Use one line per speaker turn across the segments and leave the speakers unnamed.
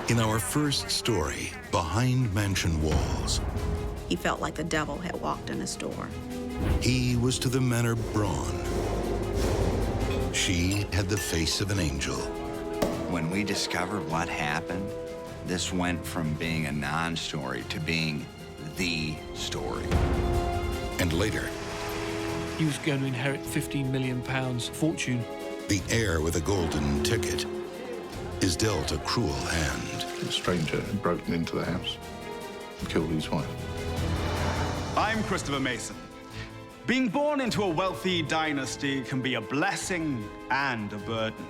In our first story, Behind Mansion Walls,
He felt like the devil had walked in his door.
he was to the manner brawn. She had the face of an angel.
When we discovered what happened, this went from being a non-story to being the story.
And later,
He was going to inherit £15 million fortune.
the heir with a golden ticket is dealt a cruel hand.
A stranger had broken into the house and killed his wife.
I'm Christopher Mason. Being born into a wealthy dynasty can be a blessing and a burden.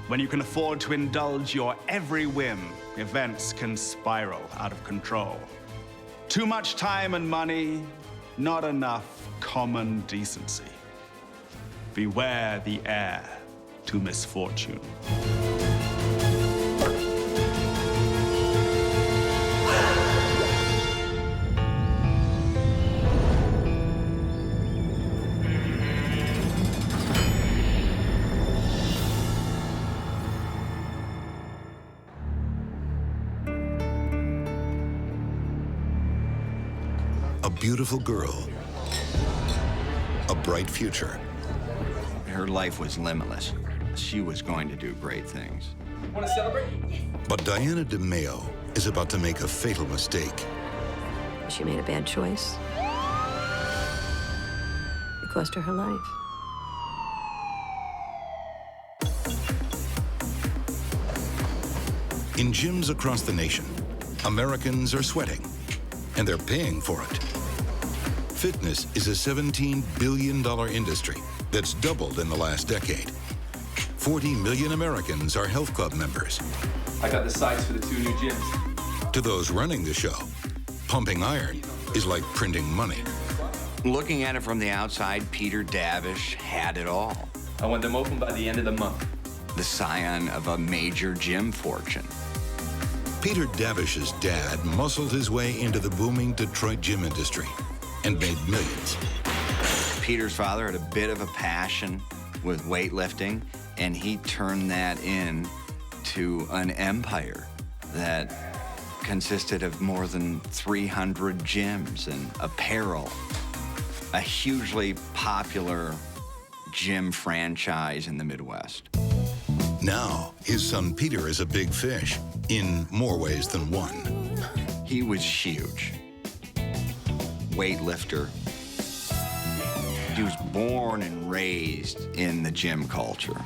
When you can afford to indulge your every whim, events can spiral out of control. Too much time and money, not enough common decency. Beware the heir to misfortune.
A beautiful girl, a bright future.
Her life was limitless. She was going to do great things.
Want to celebrate?
But Diana DeMayo is about to make a fatal mistake.
She made a bad choice. It cost her her life.
In gyms across the nation, Americans are sweating, and they're paying for it. Fitness is a $17 billion industry that's doubled in the last decade. 40 million Americans are health club members.
I got the sites for the 2 new gyms.
To those running the show, pumping iron is like printing money.
Looking at it from the outside, Peter Dabish had it all.
I want them open by the end of the month.
The scion of a major gym fortune.
Peter Dabish's dad muscled his way into the booming Detroit gym industry and made millions.
Peter's father had a bit of a passion with weightlifting, and he turned that into an empire that consisted of more than 300 gyms and apparel. A hugely popular gym franchise in the Midwest.
Now, his son Peter is a big fish, in more ways than one.
He was huge. Weightlifter. He was born and raised in the gym culture.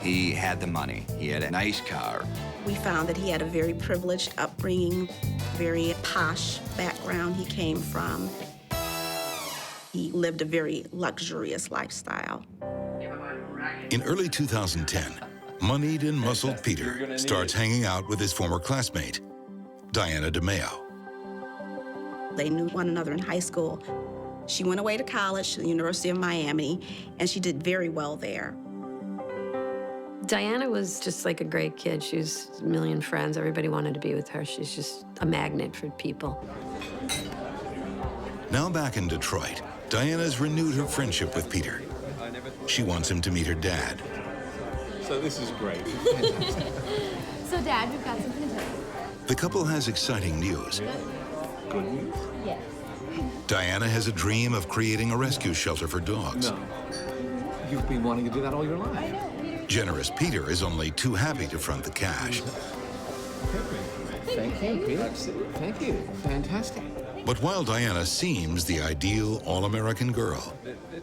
He had the money. He had a nice car.
We found that he had a very privileged upbringing, very posh background he came from. He lived a very luxurious lifestyle.
In early 2010, moneyed and muscled Peter starts hanging out with his former classmate, Diana DeMayo.
They knew one another in high school. She went away to college, to the University of Miami, and she did very well there.
Diana was just like a great kid. She was a million friends. Everybody wanted to be with her. She's just a magnet for people.
Now back in Detroit, Diana's renewed her friendship with Peter. She wants him to meet her dad.
So this is great.
So, Dad, we've got something to tell you.
The couple has exciting news.
Good news?
Yes.
Diana has a dream of creating a rescue shelter for dogs.
No. You've been wanting to do that all your life.
I know.
Generous Peter is only too happy to front the cash.
Thank you, Peter. Thank you. Fantastic.
But while Diana seems the ideal all-American girl,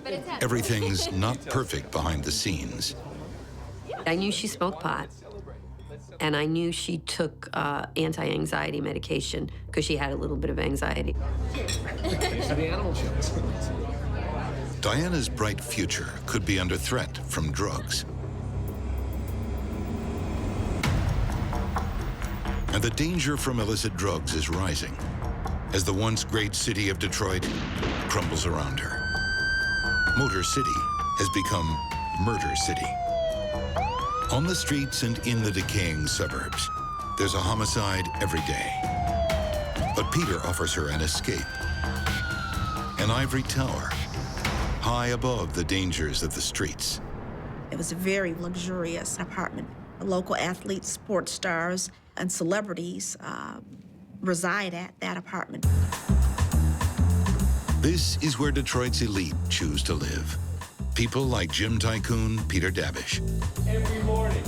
But it's happening.
everything's not perfect behind the scenes.
I knew she smoked pot, and I knew she took anti-anxiety medication because she had a little bit of anxiety.
These are the animal shows.
Diana's bright future could be under threat from drugs. And the danger from illicit drugs is rising as the once great city of Detroit crumbles around her. Motor City has become Murder City. On the streets and in the decaying suburbs, there's a homicide every day. But Peter offers her an escape. An ivory tower, high above the dangers of the streets.
It was a very luxurious apartment Local athletes, sports stars, and celebrities reside at that apartment.
This is where Detroit's elite choose to live. People like gym tycoon Peter Dabish.
Every morning.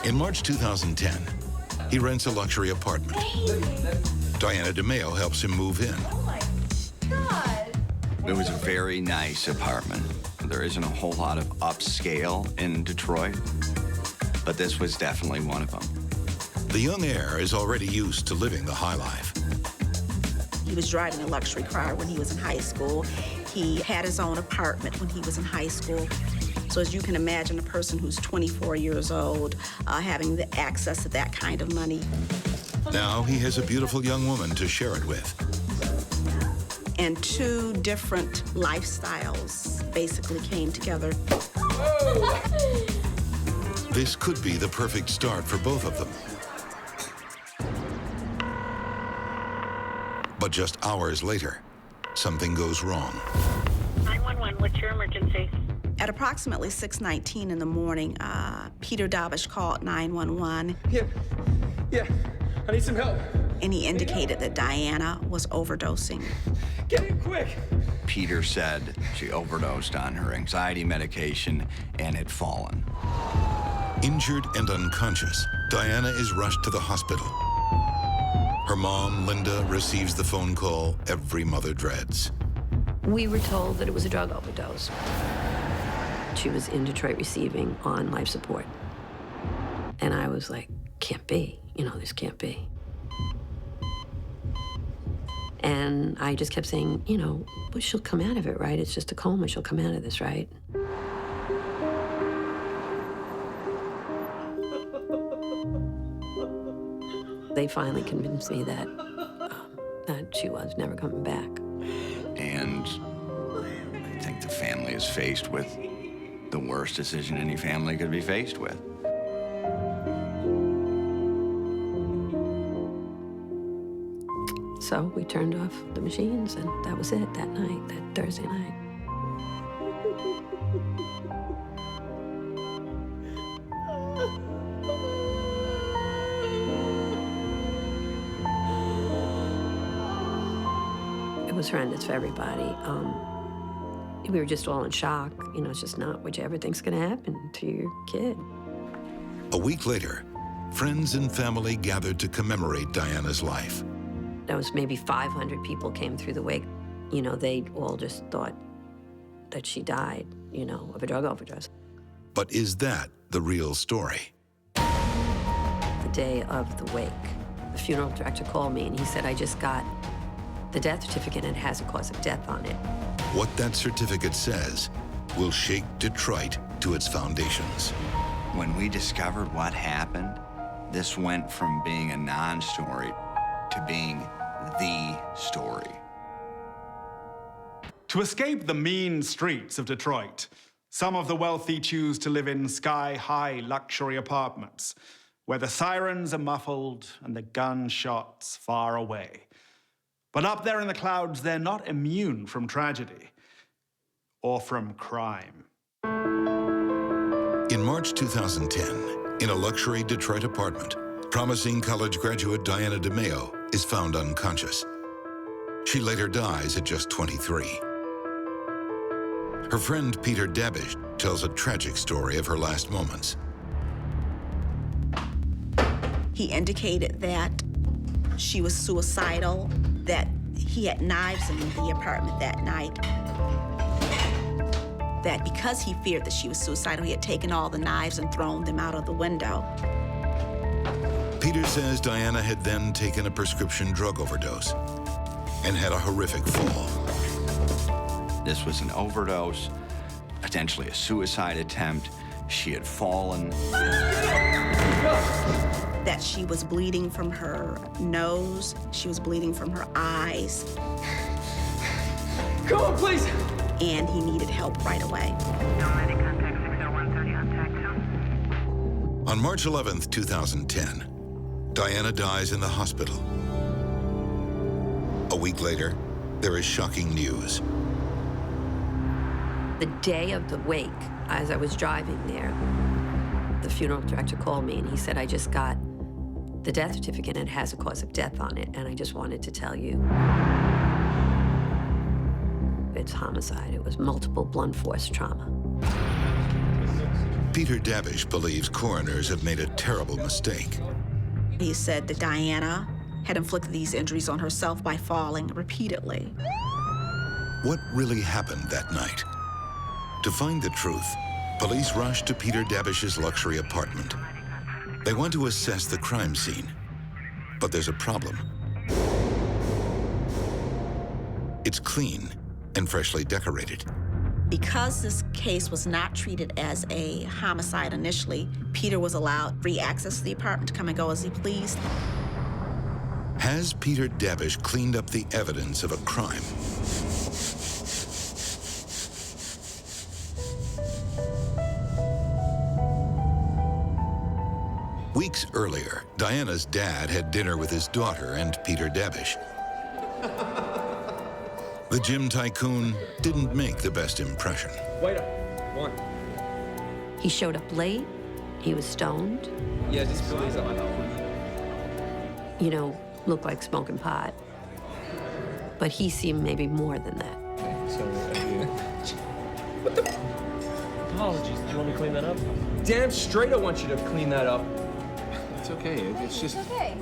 In March 2010, he rents a luxury apartment. Diana DeMayo helps him move in.
Oh my God.
It was a very nice apartment. There isn't a whole lot of upscale in Detroit, but this was definitely one of them.
The young Heir is already used to living the high life.
He was driving a luxury car when he was in high school. He had his own apartment when he was in high school. So as you can imagine, a person who's 24 years old having the access to that kind of money.
Now he has a beautiful young woman to share it with.
And two different lifestyles basically came together.
This could be the perfect start for both of them. But just hours later, something goes wrong.
911, what's your emergency?
At approximately 6:19 in the morning, Peter Dabish called 911.
Yeah, I need some help.
And he indicated that Diana was overdosing.
Get in quick.
Peter said she overdosed on her anxiety medication and had fallen.
Injured and unconscious, Diana is rushed to the hospital. Her mom, Linda, receives the phone call every mother dreads.
We were told that it was a drug overdose. She was in Detroit receiving on life support. And I was like, can't be. This can't be. And I just kept saying, but she'll come out of it, right? It's just a coma. She'll come out of this, right? They finally convinced me that she was never coming back.
And I think the family is faced with the worst decision any family could be faced with.
So we turned off the machines, and that was it that night, that Thursday night. It was horrendous for everybody. We were just all in shock. It's just not what you ever think's gonna happen to your kid.
A week later, friends and family gathered to commemorate Diana's life.
There was maybe 500 people came through the wake. They all just thought that she died, of a drug overdose.
But is that the real story?
The day of the wake, the funeral director called me and he said, I just got the death certificate and it has a cause of death on it.
What that certificate says will shake Detroit to its foundations.
When we discovered what happened, this went from being a non-story to being the story.
To escape the mean streets of Detroit, some of the wealthy choose to live in sky-high luxury apartments, where the sirens are muffled and the gunshots far away. But up there in the clouds, they're not immune from tragedy or from crime.
In March 2010, in a luxury Detroit apartment, promising college graduate Diana DeMayo is found unconscious. She later dies at just 23. Her friend Peter Dabish tells a tragic story of her last moments.
He indicated that she was suicidal, that he had knives in the apartment that night, that because he feared that she was suicidal, he had taken all the knives and thrown them out of the window.
Peter says Diana had then taken a prescription drug overdose and had a horrific fall.
This was an overdose, potentially a suicide attempt. She had fallen.
That she was bleeding from her nose, she was bleeding from her eyes.
Come on, please.
And he needed help right away.
On March 11th, 2010, Diana dies in the hospital. A week later, there is shocking news.
The day of the wake, as I was driving there, The funeral director called me and he said, I just got the death certificate and it has a cause of death on it, and I just wanted to tell you it's homicide. It was multiple blunt force trauma.
Peter Dabish believes coroners have made a terrible mistake.
He said that Diana had inflicted these injuries on herself by falling repeatedly.
What really happened that night? To find the truth, police rushed to Peter Dabish's luxury apartment. They want to assess the crime scene, but there's a problem. It's clean and freshly decorated.
Because this case was not treated as a homicide initially, Peter was allowed free access to the apartment to come and go as he pleased.
Has Peter Dabish cleaned up the evidence of a crime? Weeks earlier, Diana's dad had dinner with his daughter and Peter Dabish. The gym tycoon didn't make the best impression.
Wait up. One.
He showed up late. He was stoned.
Yeah, just fill these up.
You know, looked like smoking pot. But he seemed maybe more than that.
So, what the? Apologies. Do you want me to clean that up? Damn straight I want you to clean that up.
It's okay. It's just...
Okay.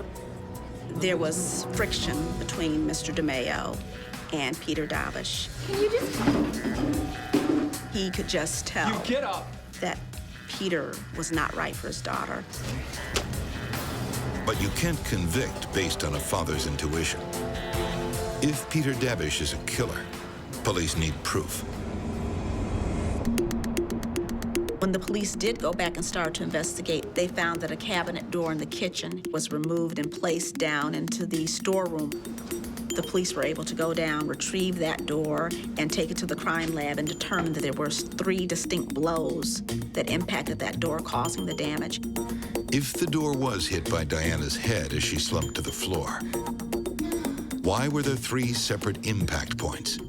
There was friction between Mr. DeMayo and Peter Dabish.
Can you just...
He could just tell
You get up.
that Peter was not right for his daughter.
But you can't convict based on a father's intuition. If Peter Dabish is a killer, police need proof.
When the police did go back and start to investigate, they found that a cabinet door in the kitchen was removed and placed down into the storeroom. The police were able to go down, retrieve that door, and take it to the crime lab and determine that there were 3 distinct blows that impacted that door, causing the damage.
If the door was hit by Diana's head as she slumped to the floor, why were there 3 separate impact points?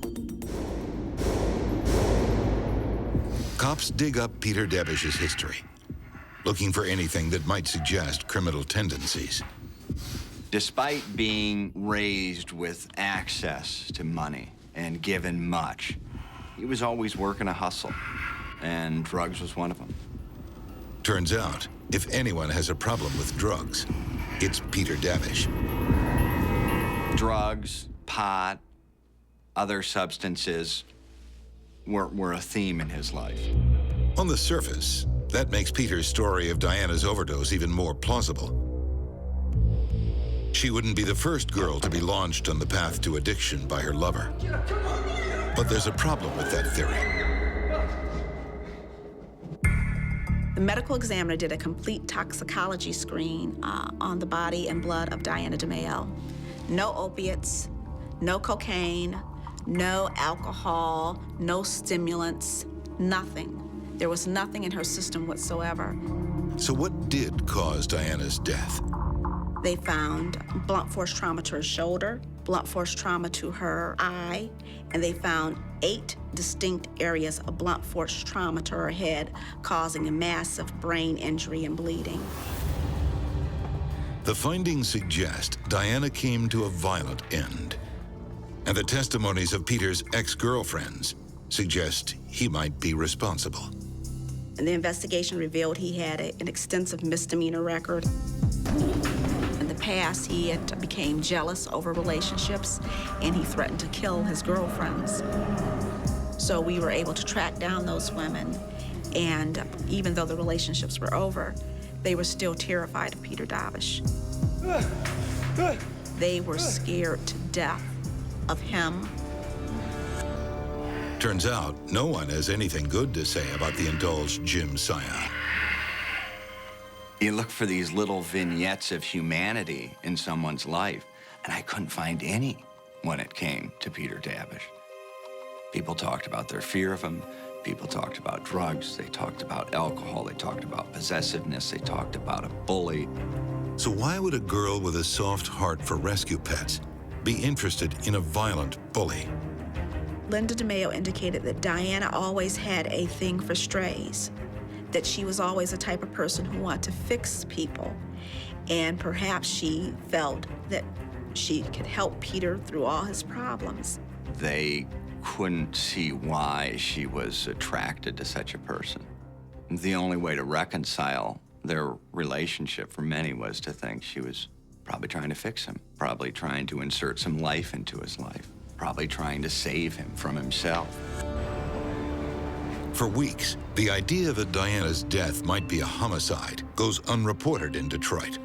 Cops dig up Peter Dabish's history, looking for anything that might suggest criminal tendencies.
Despite being raised with access to money and given much, he was always working a hustle, and drugs was one of them.
Turns out, if anyone has a problem with drugs, it's Peter Dabish.
Drugs, pot, other substances were a theme in his life.
On the surface, that makes Peter's story of Diana's overdose even more plausible. She wouldn't be the first girl to be launched on the path to addiction by her lover. But there's a problem with that theory.
The medical examiner did a complete toxicology screen on the body and blood of Diana DeMayo. No opiates, no cocaine, no alcohol, no stimulants, nothing. There was nothing in her system whatsoever.
So what did cause Diana's death?
They found blunt force trauma to her shoulder, blunt force trauma to her eye, and they found 8 distinct areas of blunt force trauma to her head, causing a massive brain injury and bleeding.
The findings suggest Diana came to a violent end. And the testimonies of Peter's ex-girlfriends suggest he might be responsible.
And the investigation revealed he had an extensive misdemeanor record. In the past, he had became jealous over relationships, and he threatened to kill his girlfriends. So we were able to track down those women, and even though the relationships were over, they were still terrified of Peter Dabish. They were scared to death of him.
Turns out, no one has anything good to say about the indulged Jim scion.
You look for these little vignettes of humanity in someone's life, and I couldn't find any when it came to Peter Dabish. People talked about their fear of him. People talked about drugs. They talked about alcohol. They talked about possessiveness. They talked about a bully.
So why would a girl with a soft heart for rescue pets be interested in a violent bully?
Linda DeMayo indicated that Diana always had a thing for strays. that she was always the type of person who wanted to fix people. And perhaps she felt that she could help Peter through all his problems.
They couldn't see why she was attracted to such a person. The only way to reconcile their relationship for many was to think she was probably trying to fix him, probably trying to insert some life into his life, probably trying to save him from himself.
For weeks, the idea that Diana's death might be a homicide goes unreported in Detroit.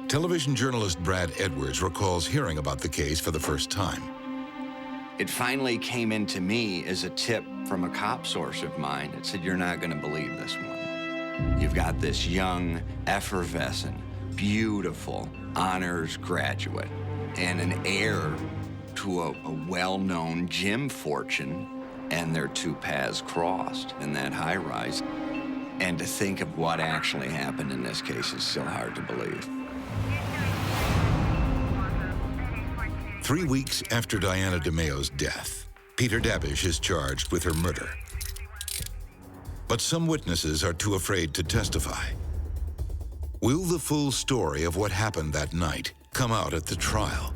Television journalist Brad Edwards recalls hearing about the case for the first time.
It finally came into me as a tip from a cop source of mine that said, "You're not going to believe this one. You've got this young, effervescent, beautiful honors graduate and an heir to a well-known gym fortune, and their two paths crossed in that high-rise. And to think of what actually happened in this case is still hard to believe."
3 weeks after Diana DeMayo's death, Peter Dabish is charged with her murder. But some witnesses are too afraid to testify. Will the full story of what happened that night come out at the trial?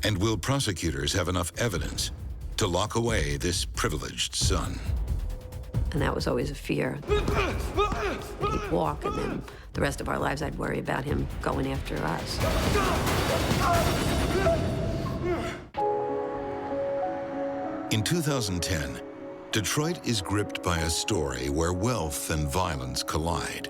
And will prosecutors have enough evidence to lock away this privileged son?
And that was always a fear. He'd walk, and then the rest of our lives I'd worry about him going after us.
In 2010, Detroit is gripped by a story where wealth and violence collide.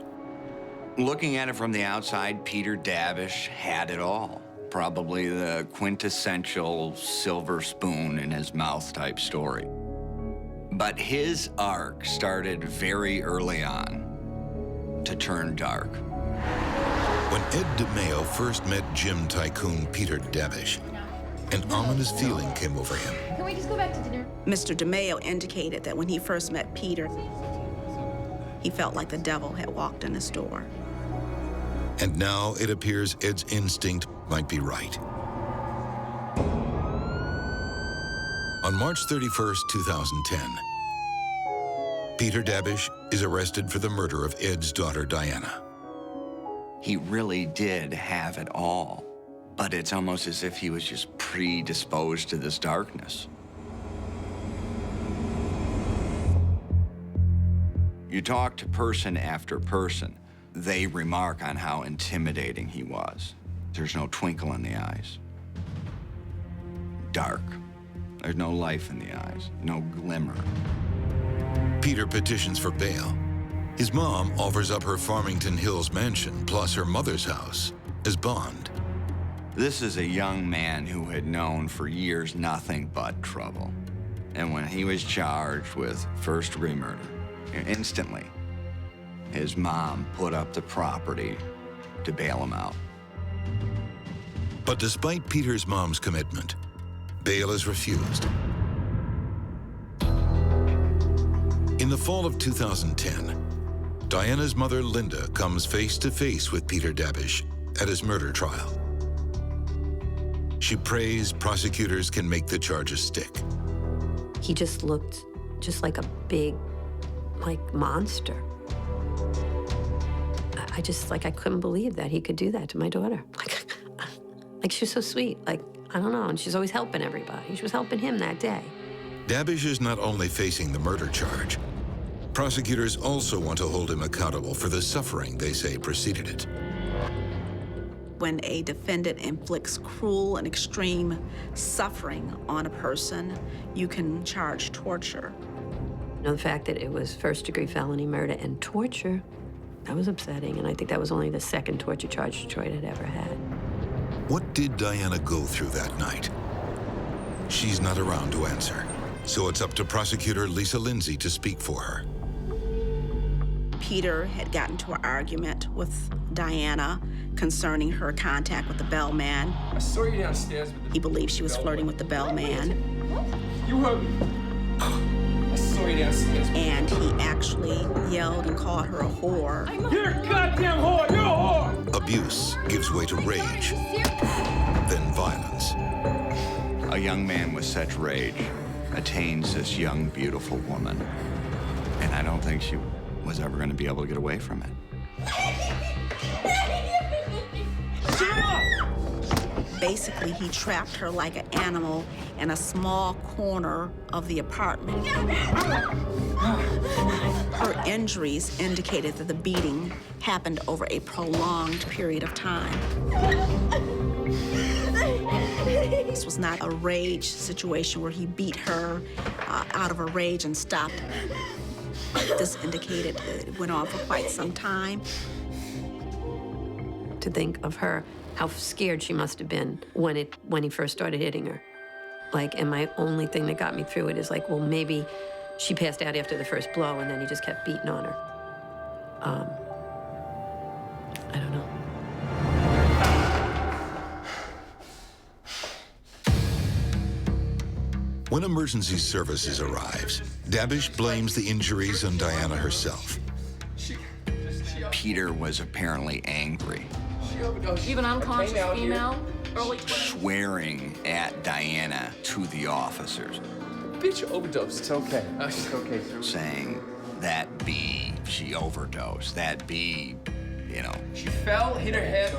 Looking at it from the outside, Peter Dabish had it all. Probably the quintessential silver spoon in his mouth type story. But his arc started very early on to turn dark.
When Ed DeMayo first met gym tycoon Peter Dabish, an ominous feeling came over him.
Can we just go back to dinner?
Mr. DeMayo indicated that when he first met Peter, he felt like the devil had walked in his door.
And now it appears Ed's instinct might be right. On March 31st, 2010, Peter Dabish is arrested for the murder of Ed's daughter, Diana.
He really did have it all, but it's almost as if he was just predisposed to this darkness. You talk to person after person, they remark on how intimidating he was. There's no twinkle in the eyes. Dark. There's no life in the eyes, no glimmer.
Peter petitions for bail. His mom offers up her Farmington Hills mansion plus her mother's house as bond.
This is a young man who had known for years nothing but trouble. And when he was charged with first-degree murder, instantly, his mom put up the property to bail him out.
But despite Peter's mom's commitment, bail is refused. In the fall of 2010, Diana's mother, Linda, comes face to face with Peter Dabish at his murder trial. She prays prosecutors can make the charges stick.
He just looked just like a big, monster. I couldn't believe that he could do that to my daughter. Like she was so sweet. I don't know, and she's always helping everybody. She was helping him that day.
Dabish is not only facing the murder charge, prosecutors also want to hold him accountable for the suffering they say preceded it.
When a defendant inflicts cruel and extreme suffering on a person, you can charge torture.
The fact that it was first-degree felony murder and torture, that was upsetting, and I think that was only the second torture charge Detroit had ever had.
What did Diana go through that night? She's not around to answer, so it's up to prosecutor Lisa Lindsay to speak for her.
Peter had gotten into an argument with Diana concerning her contact with the bellman.
I saw you downstairs with the...
He believed she was flirting with the bellman.
You heard me. I saw you downstairs.
And he actually yelled and called her a whore.
You're a goddamn whore! You're a whore!
Abuse gives way to rage, then violence.
A young man with such rage attains this young, beautiful woman, and I don't think she was ever going to be able to get away from it.
Basically, he trapped her like an animal in a small corner of the apartment. Her injuries indicated that the beating happened over a prolonged period of time. This was not a rage situation where he beat her out of a rage and stopped. This indicated it went on for quite some time.
To think of her, how scared she must have been when he first started hitting her. Like, and my only thing that got me through it is like, well, maybe she passed out after the first blow and then he just kept beating on her. I don't know.
When emergency services arrives, Dabish blames the injuries on Diana herself.
Peter was apparently angry,
Even unconscious female, early 20s.
swearing at Diana to the officers,
Bitch overdosed. It's okay. It's okay, sir.
saying that she overdosed, that you know.
She fell, hit her head.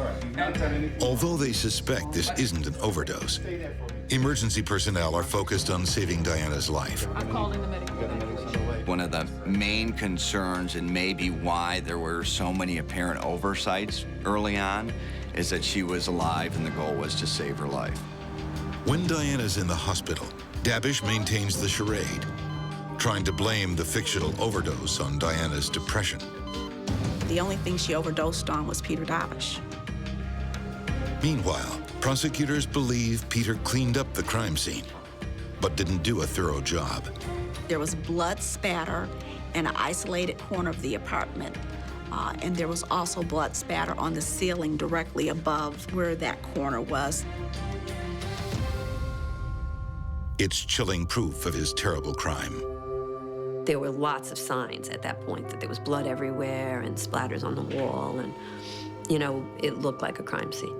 Although they suspect this isn't an overdose, emergency personnel are focused on saving Diana's life.
I'm calling the medical.
One of the main concerns, and maybe why there were so many apparent oversights early on, is that she was alive and the goal was to save her life.
When Diana's in the hospital, Dabish maintains the charade, trying to blame the fictional overdose on Diana's depression.
The only thing she overdosed on was Peter Dabish.
Meanwhile, prosecutors believe Peter cleaned up the crime scene, but didn't do a thorough job.
There was blood spatter in an isolated corner of the apartment, and there was also blood spatter on the ceiling directly above where that corner was.
It's chilling proof of his terrible crime.
There were lots of signs at that point that there was blood everywhere and splatters on the wall, and, you know, it looked like a crime scene.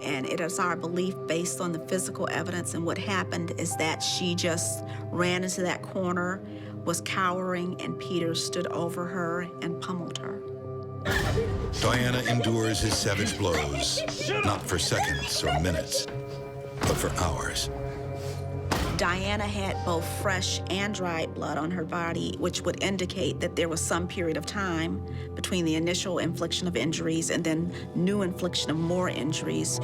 And it is our belief, based on the physical evidence and what happened, is that she just ran into that corner, was cowering, and Peter stood over her and pummeled her.
Diana endures his savage blows, not for seconds or minutes, but for hours.
Diana had both fresh and dried blood on her body, which would indicate that there was some period of time between the initial infliction of injuries and then new infliction of more injuries.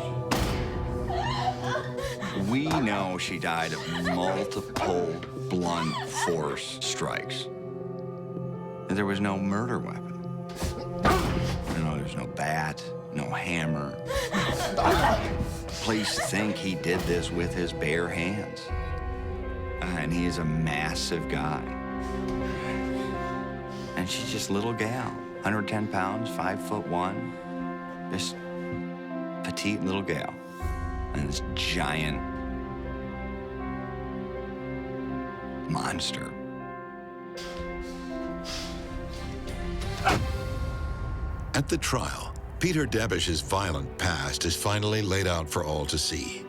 We know she died of multiple blunt force strikes. And there was no murder weapon. You know, there's no bat, no hammer. Police think he did this with his bare hands. And he is a massive guy. And she's just a little gal, 110 pounds, 5'1", just petite little gal. And this giant monster.
At the trial, Peter Dabish's violent past is finally laid out for all to see.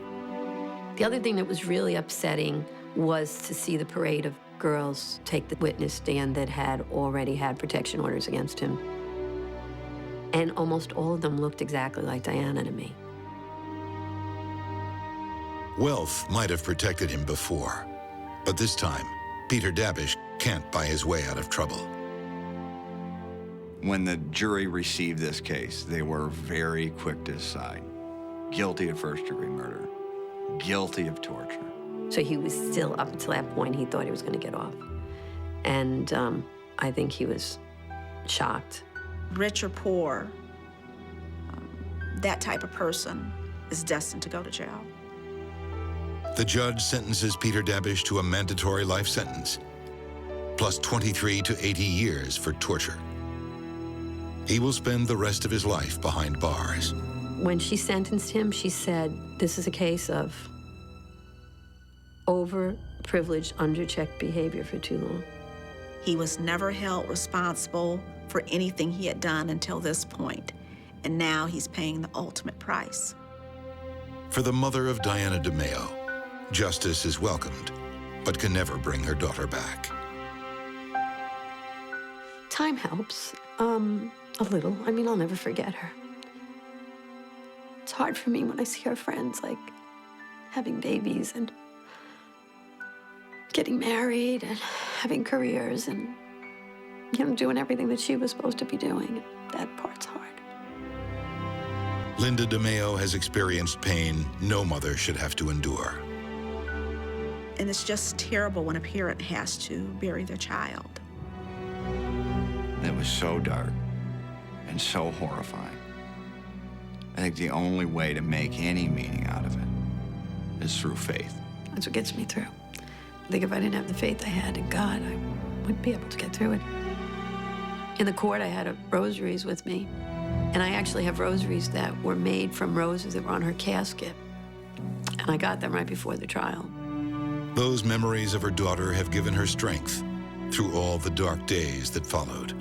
The other thing that was really upsetting was to see the parade of girls take the witness stand that had already had protection orders against him. And almost all of them looked exactly like Diana to me.
Wealth might have protected him before, but this time, Peter Dabish can't buy his way out of trouble.
When the jury received this case, they were very quick to decide. Guilty of first-degree murder, guilty of torture.
So he was still, up until that point, he thought he was going to get off. And I think he was shocked.
Rich or poor, that type of person is destined to go to jail.
The judge sentences Peter Dabish to a mandatory life sentence, plus 23 to 80 years for torture. He will spend the rest of his life behind bars.
When she sentenced him, she said, this is a case of over-privileged, under-checked behavior for too long.
He was never held responsible for anything he had done until this point, and now he's paying the ultimate price.
For the mother of Diana DeMayo, justice is welcomed, but can never bring her daughter back.
Time helps, a little. I mean, I'll never forget her. It's hard for me when I see her friends, like, having babies and getting married and having careers and, you know, doing everything that she was supposed to be doing. That part's hard.
Linda DeMayo has experienced pain no mother should have to endure.
And it's just terrible when a parent has to bury their child.
It was so dark and so horrifying. I think the only way to make any meaning out of it is through faith.
That's what gets me through. I think if I didn't have the faith I had in God, I wouldn't be able to get through it. In the court, I had rosaries with me. And I actually have rosaries that were made from roses that were on her casket. And I got them right before the trial.
Those memories of her daughter have given her strength through all the dark days that followed.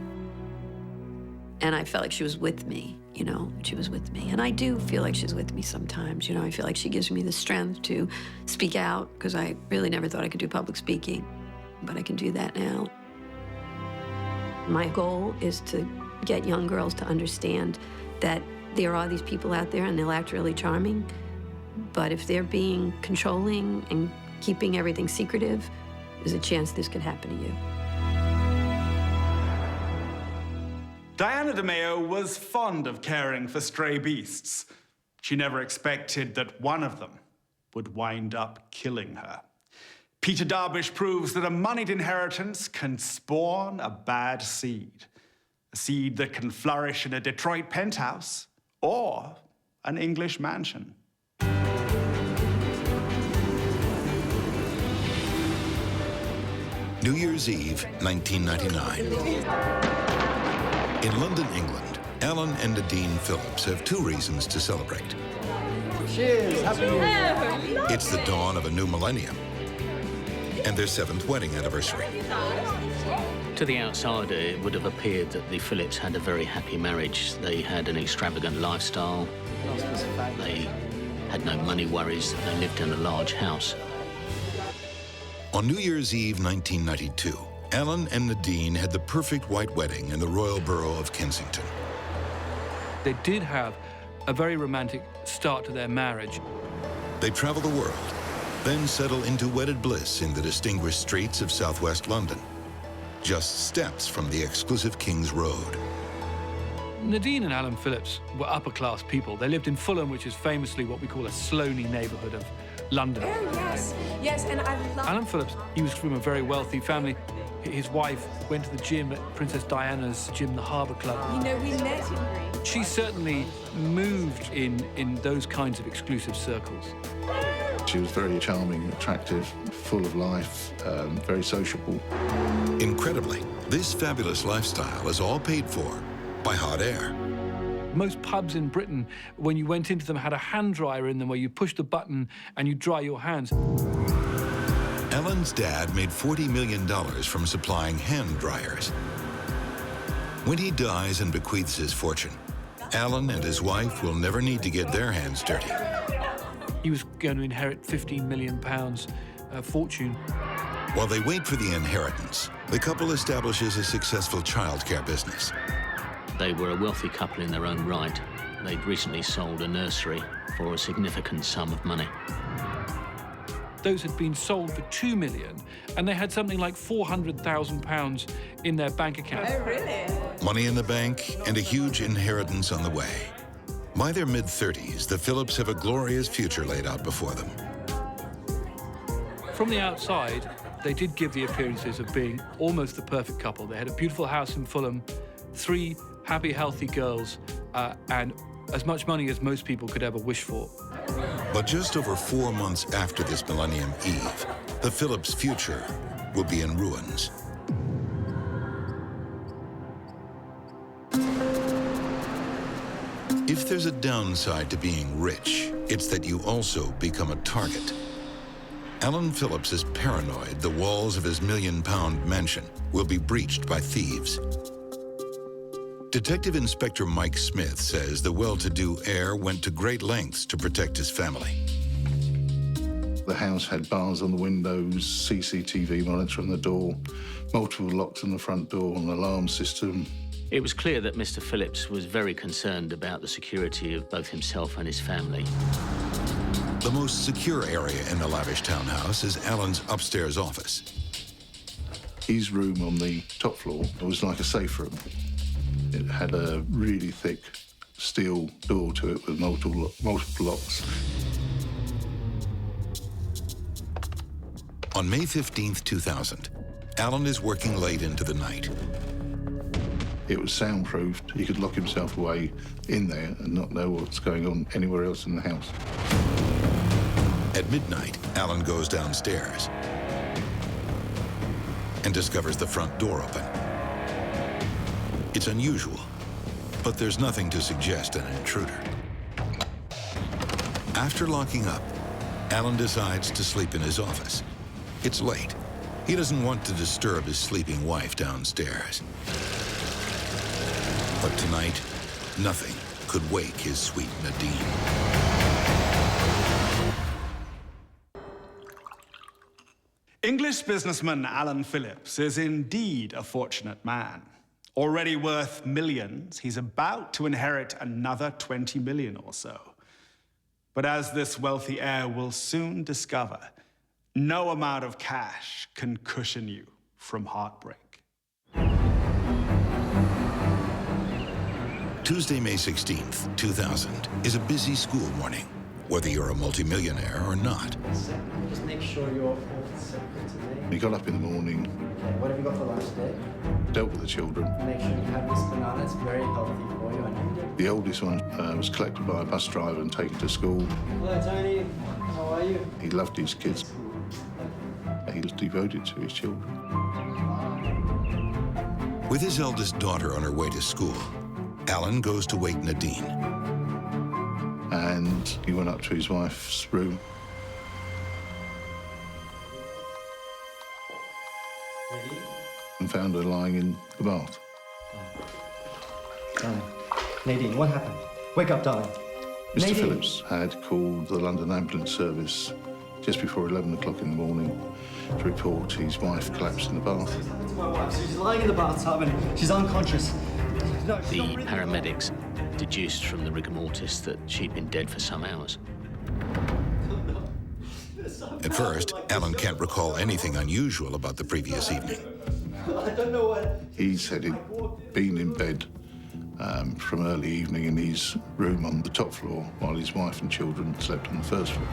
And I felt like she was with me, you know, she was with me. And I do feel like she's with me sometimes, you know. I feel like she gives me the strength to speak out, because I really never thought I could do public speaking, but I can do that now. My goal is to get young girls to understand that there are these people out there and they'll act really charming, but if they're being controlling and keeping everything secretive, there's a chance this could happen to you.
Diana DeMayo was fond of caring for stray beasts. She never expected that one of them would wind up killing her. Peter Dabish proves that a moneyed inheritance can spawn a bad seed. A seed that can flourish in a Detroit penthouse or an English mansion.
New Year's Eve, 1999. In London, England, Alan and Nadine Phillips have two reasons to celebrate.
Cheers, Happy New Year.
It's the dawn of a new millennium and their 7th wedding anniversary.
To the outsider, it would have appeared that the Phillips had a very happy marriage. They had an extravagant lifestyle. They had no money worries. They lived in a large house.
On New Year's Eve, 1992, Alan and Nadine had the perfect white wedding in the Royal Borough of Kensington.
They did have a very romantic start to their marriage.
They travel the world, then settle into wedded bliss in the distinguished streets of southwest London, just steps from the exclusive King's Road.
Nadine and Alan Phillips were upper-class people. They lived in Fulham, which is famously what we call a Sloaney neighborhood of London.
Oh, yes, yes, and I love...
Alan Phillips, he was from a very wealthy family. His wife went to the gym at Princess Diana's gym, the Harbour Club.
You know, we met in...
She certainly moved in those kinds of exclusive circles.
She was very charming, attractive, full of life, very sociable.
Incredibly, this fabulous lifestyle is all paid for by hot air.
Most pubs in Britain, when you went into them, had a hand dryer in them where you push the button and you dry your hands.
Alan's dad made $40 million from supplying hand dryers. When he dies and bequeaths his fortune, Alan and his wife will never need to get their hands dirty.
He was going to inherit £15 million fortune.
While they wait for the inheritance, the couple establishes a successful childcare business.
They were a wealthy couple in their own right. They'd recently sold a nursery for a significant sum of money.
Those had been sold for $2 million, and they had something like £400,000 in their bank account.
Oh, really?
Money in the bank and a huge inheritance on the way. By their mid-30s, the Phillips have a glorious future laid out before them.
From the outside, they did give the appearances of being almost the perfect couple. They had a beautiful house in Fulham, 3 happy, healthy girls, and as much money as most people could ever wish for.
But just over 4 months after this Millennium Eve, the Phillips' future will be in ruins. If there's a downside to being rich, it's that you also become a target. Alan Phillips is paranoid the walls of his million-pound mansion will be breached by thieves. Detective Inspector Mike Smith says the well-to-do heir went to great lengths to protect his family.
The house had bars on the windows, CCTV monitor on the door, multiple locks on the front door, an alarm system.
It was clear that Mr. Phillips was very concerned about the security of both himself and his family.
The most secure area in the lavish townhouse is Alan's upstairs office.
His room on the top floor was like a safe room. It had a really thick steel door to it with multiple locks.
On May 15th, 2000, Alan is working late into the night.
It was soundproofed. He could lock himself away in there and not know what's going on anywhere else in the house.
At midnight, Alan goes downstairs and discovers the front door open. It's unusual, but there's nothing to suggest an intruder. After locking up, Alan decides to sleep in his office. It's late. He doesn't want to disturb his sleeping wife downstairs. But tonight, nothing could wake his sweet Nadine.
English businessman Alan Phillips is indeed a fortunate man. Already worth millions, he's about to inherit another 20 million or so. But as this wealthy heir will soon discover, no amount of cash can cushion you from heartbreak.
Tuesday, May 16th, 2000, is a busy school morning, whether you're a multimillionaire or not.
Just make sure you're all separate today.
He got up in the morning.
Okay, what have you got for lunch today?
Dealt with the children.
Make sure you have this banana. It's very healthy for you. I know you do.
The oldest one was collected by a bus driver and taken to school.
Hello, Tony. How are you?
He loved his kids. He was devoted to his children.
With his eldest daughter on her way to school, Alan goes to wake Nadine.
And he went up to his wife's room. And found her lying in the bath.
Darling. Nadine, what happened? Wake up, darling.
Mr.
Nadine.
Phillips had called the London Ambulance Service just before 11 o'clock in the morning to report his wife collapsed in the bath.
It's my wife. She's lying in the bathtub and she's unconscious. No, she's
The
not breathing.
paramedics deduced from the rigor mortis that she'd been dead for some hours.
At first, Alan can't recall anything unusual about the previous evening.
I don't know what...
He said he'd been in bed from early evening in his room on the top floor while his wife and children slept on the first floor.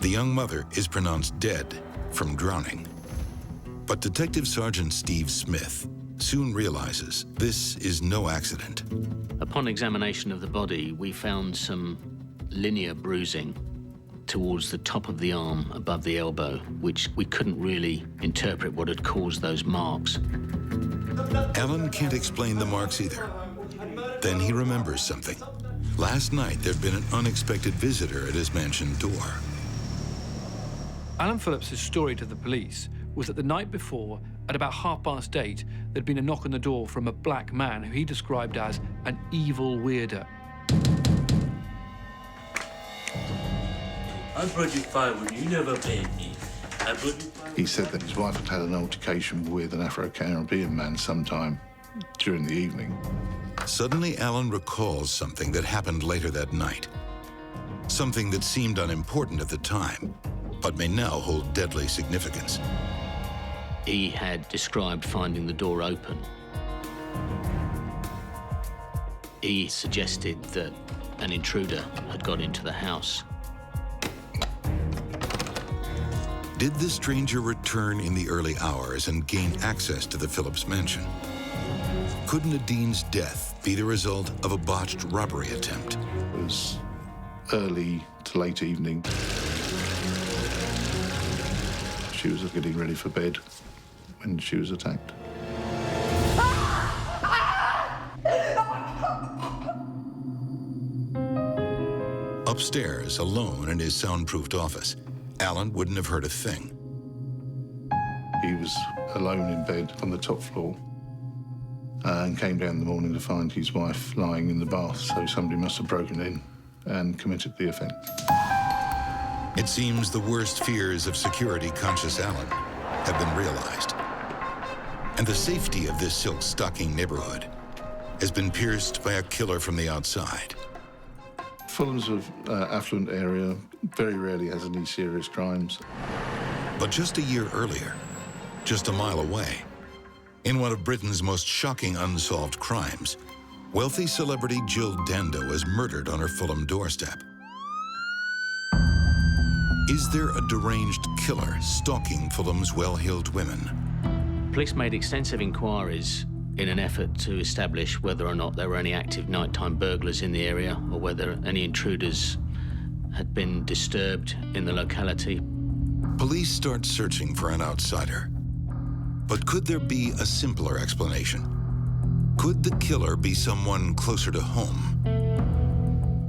The young mother is pronounced dead from drowning. But Detective Sergeant Steve Smith soon realizes this is no accident.
Upon examination of the body, we found some linear bruising towards the top of the arm above the elbow, which we couldn't really interpret what had caused those marks.
Alan can't explain the marks either. Then he remembers something. Last night, there'd been an unexpected visitor at his mansion door.
Alan Phillips' story to the police was that the night before, at about 8:30, there'd been a knock on the door from a black man who he described as an evil weirdo.
I brought you firewood, you never paid me. I brought you firewood.
He said that his wife had had an altercation with an Afro-Caribbean man sometime during the evening.
Suddenly, Alan recalls something that happened later that night. Something that seemed unimportant at the time, but may now hold deadly significance.
He had described finding the door open. He suggested that an intruder had got into the house.
Did the stranger return in the early hours and gain access to the Phillips mansion? Could Nadine's death be the result of a botched robbery attempt?
It was early to late evening. She was getting ready for bed when she was attacked.
Upstairs, alone in his soundproofed office, Alan wouldn't have heard a thing.
He was alone in bed on the top floor and came down in the morning to find his wife lying in the bath, so somebody must have broken in and committed the offence.
It seems the worst fears of security-conscious Alan have been realized. And the safety of this silk-stocking neighborhood has been pierced by a killer from the outside.
Fulham's an affluent area, very rarely has any serious crimes.
But just a year earlier, just a mile away, in one of Britain's most shocking unsolved crimes, wealthy celebrity Jill Dando was murdered on her Fulham doorstep. Is there a deranged killer stalking Fulham's well-heeled women?
Police made extensive inquiries in an effort to establish whether or not there were any active nighttime burglars in the area or whether any intruders had been disturbed in the locality.
Police start searching for an outsider. But could there be a simpler explanation? Could the killer be someone closer to home?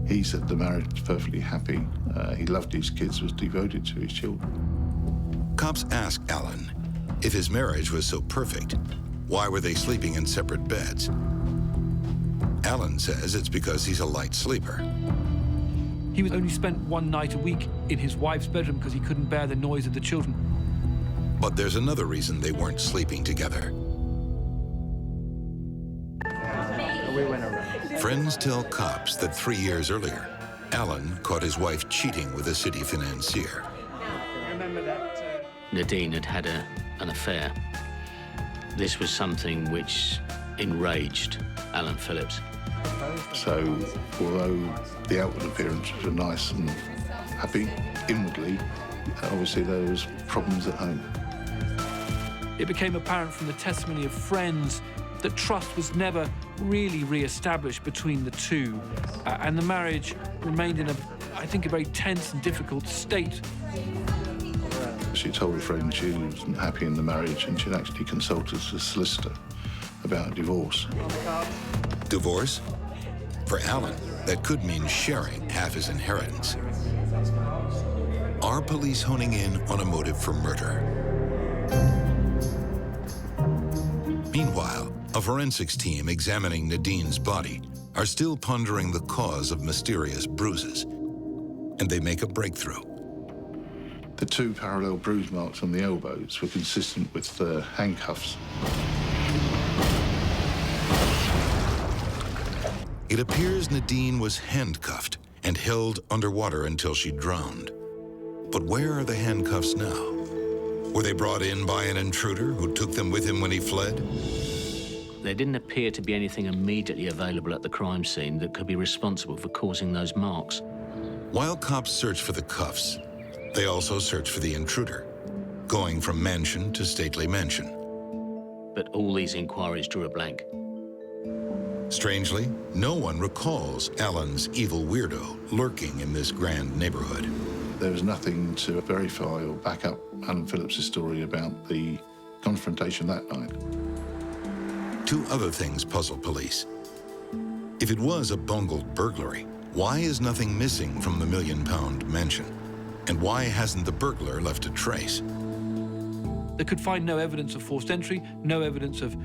He said the marriage was perfectly happy. He loved his kids, was devoted to his children.
Cops ask Alan if his marriage was so perfect, why were they sleeping in separate beds? Alan says it's because he's a light sleeper.
He would only spent one night a week in his wife's bedroom because he couldn't bear the noise of the children.
But there's another reason they weren't sleeping together. Friends tell cops that 3 years earlier, Alan caught his wife cheating with a city financier.
Nadine had had an affair. This was something which enraged Alan Phillips.
So, although the outward appearance was nice and happy, inwardly, obviously there was problems at home.
It became apparent from the testimony of friends that trust was never really re-established between the two, and the marriage remained in I think, a very tense and difficult state.
She told a friend she wasn't happy in the marriage and she'd actually consulted a solicitor about a divorce.
Divorce? For Alan, that could mean sharing half his inheritance. Are police honing in on a motive for murder? Meanwhile, a forensics team examining Nadine's body are still pondering the cause of mysterious bruises, and they make a breakthrough.
The 2 parallel bruise marks on the elbows were consistent with the handcuffs.
It appears Nadine was handcuffed and held underwater until she drowned. But where are the handcuffs now? Were they brought in by an intruder who took them with him when he fled?
There didn't appear to be anything immediately available at the crime scene that could be responsible for causing those marks.
While cops search for the cuffs, they also search for the intruder, going from mansion to stately mansion.
But all these inquiries drew a blank.
Strangely, no one recalls Alan's evil weirdo lurking in this grand neighborhood.
There was nothing to verify or back up Alan Phillips' story about the confrontation that night.
2 other things puzzle police. If it was a bungled burglary, why is nothing missing from the £1 million mansion? And why hasn't the burglar left a trace?
They could find no evidence of forced entry, no evidence of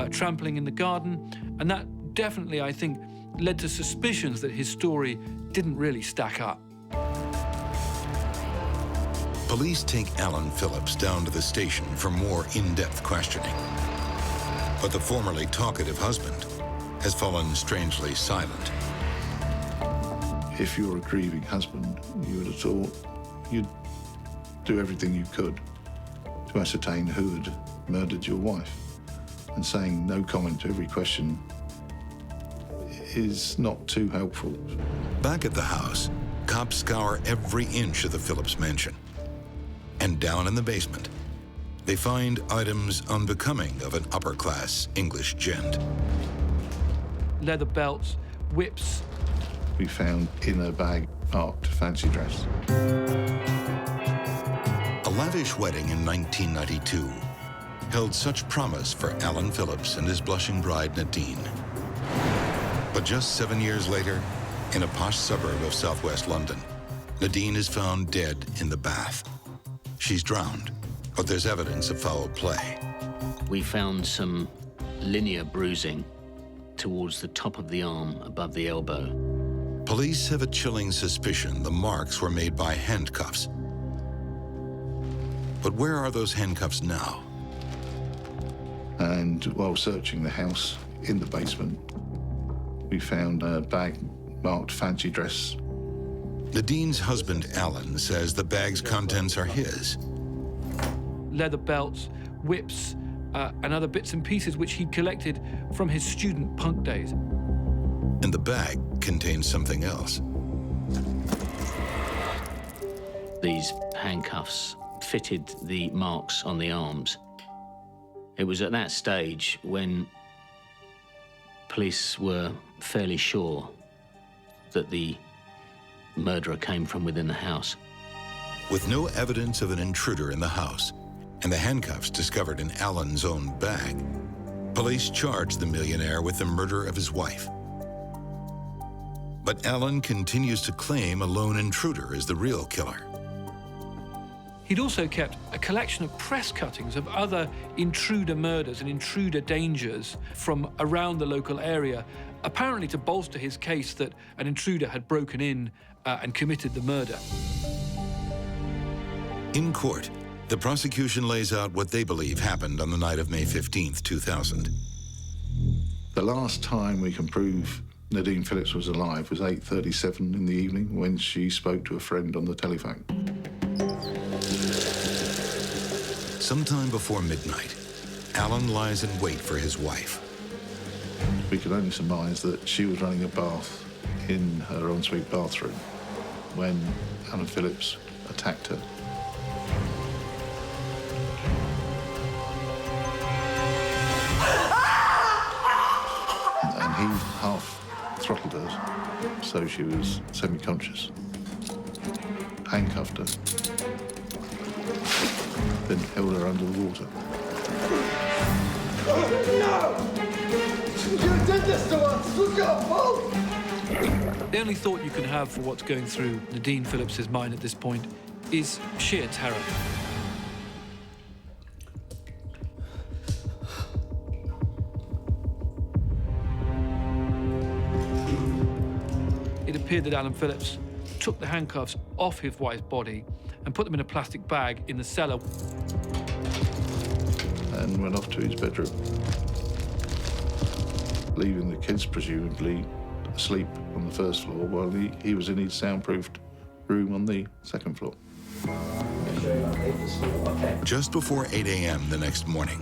trampling in the garden, and that definitely, I think, led to suspicions that his story didn't really stack up.
Police take Alan Phillips down to the station for more in-depth questioning. But the formerly talkative husband has fallen strangely silent.
If you're a grieving husband, you would have thought you'd do everything you could to ascertain who had murdered your wife. And saying no comment to every question is not too helpful.
Back at the house, cops scour every inch of the Phillips mansion. And down in the basement, they find items unbecoming of an upper-class English gent.
Leather belts, whips.
We found in her bag marked fancy dress.
A lavish wedding in 1992 held such promise for Alan Phillips and his blushing bride Nadine. But just 7 years later, in a posh suburb of southwest London, Nadine is found dead in the bath. She's drowned, but there's evidence of foul play.
We found some linear bruising towards the top of the arm above the elbow.
Police have a chilling suspicion the marks were made by handcuffs. But where are those handcuffs now?
And while searching the house in the basement, we found a bag marked fancy dress.
Nadine's husband, Alan, says the bag's contents are his.
Leather belts, whips, and other bits and pieces which he'd collected from his student punk days.
And the bag contains something else.
These handcuffs fitted the marks on the arms. It was at that stage when police were fairly sure that the murderer came from within the house.
With no evidence of an intruder in the house and the handcuffs discovered in Alan's own bag, police charged the millionaire with the murder of his wife. But Alan continues to claim a lone intruder is the real killer.
He'd also kept a collection of press cuttings of other intruder murders and intruder dangers from around the local area, apparently to bolster his case that an intruder had broken in and committed the murder.
In court, the prosecution lays out what they believe happened on the night of May 15th, 2000.
The last time we can prove Nadine Phillips was alive was 8:37 in the evening when she spoke to a friend on the telephone.
Sometime before midnight, Alan lies in wait for his wife.
We could only surmise that she was running a bath in her ensuite bathroom when Alan Phillips attacked her. And he half throttled her, so she was semi-conscious, handcuffed her, then held her under the water.
No! You did this to us! Look out, Paul!
The only thought you can have for what's going through Nadine Phillips's mind at this point is sheer terror. It appeared that Alan Phillips took the handcuffs off his wife's body and put them in a plastic bag in the cellar.
And went off to his bedroom, leaving the kids presumably asleep on the first floor while he was in his soundproofed room on the second floor.
Just before 8 a.m. the next morning,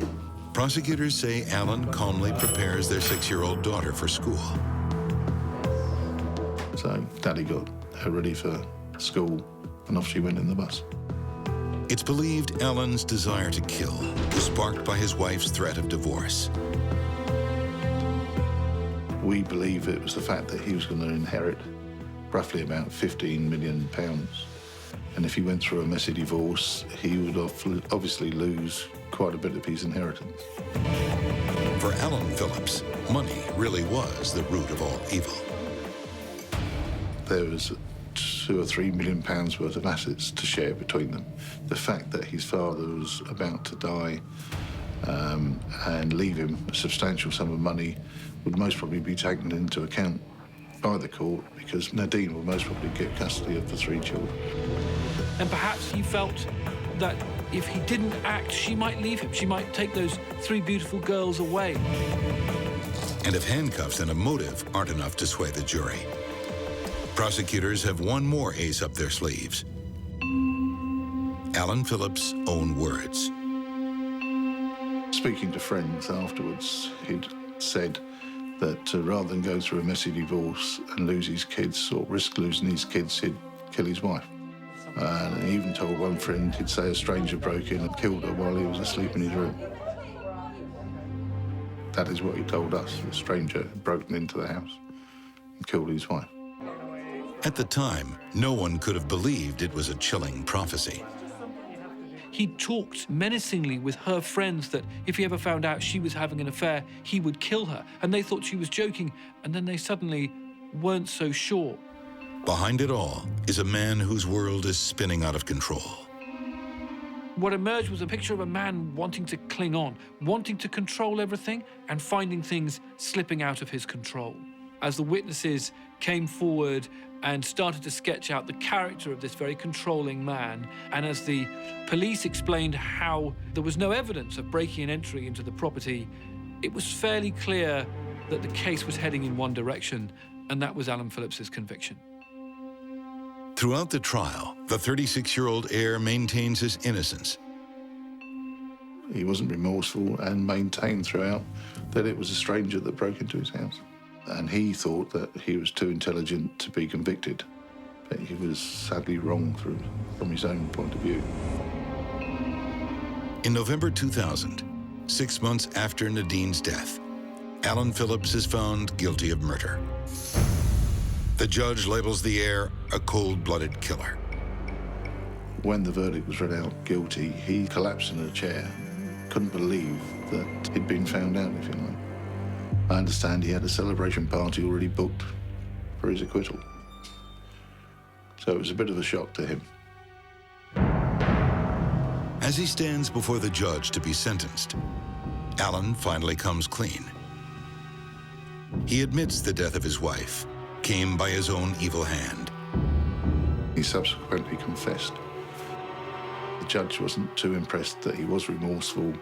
prosecutors say Alan calmly prepares their 6-year-old daughter for school.
So Daddy got her ready for school and off she went in the bus.
It's believed Alan's desire to kill was sparked by his wife's threat of divorce.
We believe it was the fact that he was going to inherit roughly about £15 million. And if he went through a messy divorce, he would obviously lose quite a bit of his inheritance.
For Alan Phillips, money really was the root of all evil.
There was £2 or £3 million worth of assets to share between them. The fact that his father was about to die and leave him a substantial sum of money would most probably be taken into account by the court because Nadine will most probably get custody of the 3 children.
And perhaps he felt that if he didn't act, she might leave him. She might take those 3 beautiful girls away.
And if handcuffs and a motive aren't enough to sway the jury, prosecutors have one more ace up their sleeves. Alan Phillips' own words.
Speaking to friends afterwards, he'd said that rather than go through a messy divorce and lose his kids or risk losing his kids, he'd kill his wife. And he even told one friend he'd say a stranger broke in and killed her while he was asleep in his room. That is what he told us. A stranger had broken into the house and killed his wife.
At the time, no one could have believed it was a chilling prophecy.
He talked menacingly with her friends that if he ever found out she was having an affair, he would kill her. And they thought she was joking, and then they suddenly weren't so sure.
Behind it all is a man whose world is spinning out of control.
What emerged was a picture of a man wanting to cling on, wanting to control everything, and finding things slipping out of his control. As the witnesses came forward and started to sketch out the character of this very controlling man. And as the police explained how there was no evidence of breaking and entry into the property, it was fairly clear that the case was heading in one direction, and that was Alan Phillips's conviction.
Throughout the trial, the 36-year-old heir maintains his innocence.
He wasn't remorseful and maintained throughout that it was a stranger that broke into his house. And he thought that he was too intelligent to be convicted. But he was sadly wrong from his own point of view.
In November 2000, 6 months after Nadine's death, Alan Phillips is found guilty of murder. The judge labels the heir a cold-blooded killer.
When the verdict was read out guilty, he collapsed in a chair. Couldn't believe that he'd been found out, if you like. I understand he had a celebration party already booked for his acquittal. So it was a bit of a shock to him.
As he stands before the judge to be sentenced, Alan finally comes clean. He admits the death of his wife came by his own evil hand.
He subsequently confessed. The judge wasn't too impressed that he was remorseful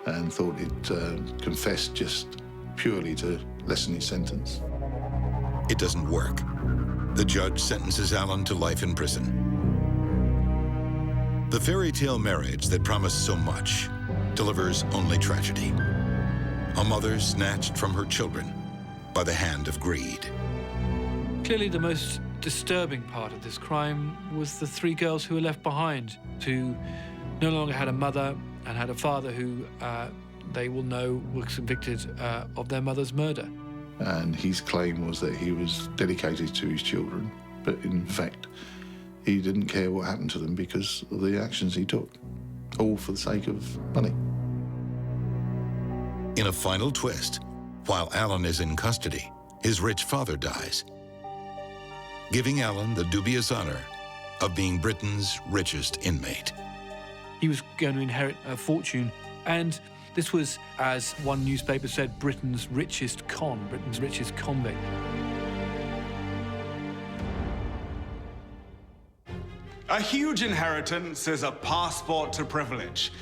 and thought he'd confessed just purely to lessen his sentence.
It doesn't work. The judge sentences Alan to life in prison. The fairy tale marriage that promised so much delivers only tragedy. A mother snatched from her children by the hand of greed.
Clearly, the most disturbing part of this crime was the 3 girls who were left behind, who no longer had a mother and had a father who they will know was convicted of their mother's murder.
And his claim was that he was dedicated to his children, but in fact, he didn't care what happened to them because of the actions he took, all for the sake of money.
In a final twist, while Alan is in custody, his rich father dies, giving Alan the dubious honor of being Britain's richest inmate.
He was going to inherit a fortune, and this was, as one newspaper said, Britain's richest convict.
A huge inheritance is a passport to privilege,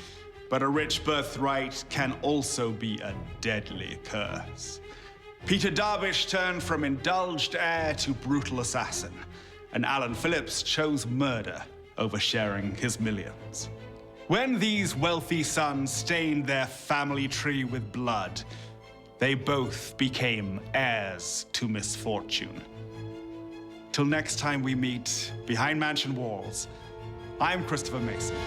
but a rich birthright can also be a deadly curse. Peter Dabish turned from indulged heir to brutal assassin, and Alan Phillips chose murder over sharing his millions. When these wealthy sons stained their family tree with blood, they both became heirs to misfortune. Till next time we meet behind mansion walls, I'm Christopher Mason.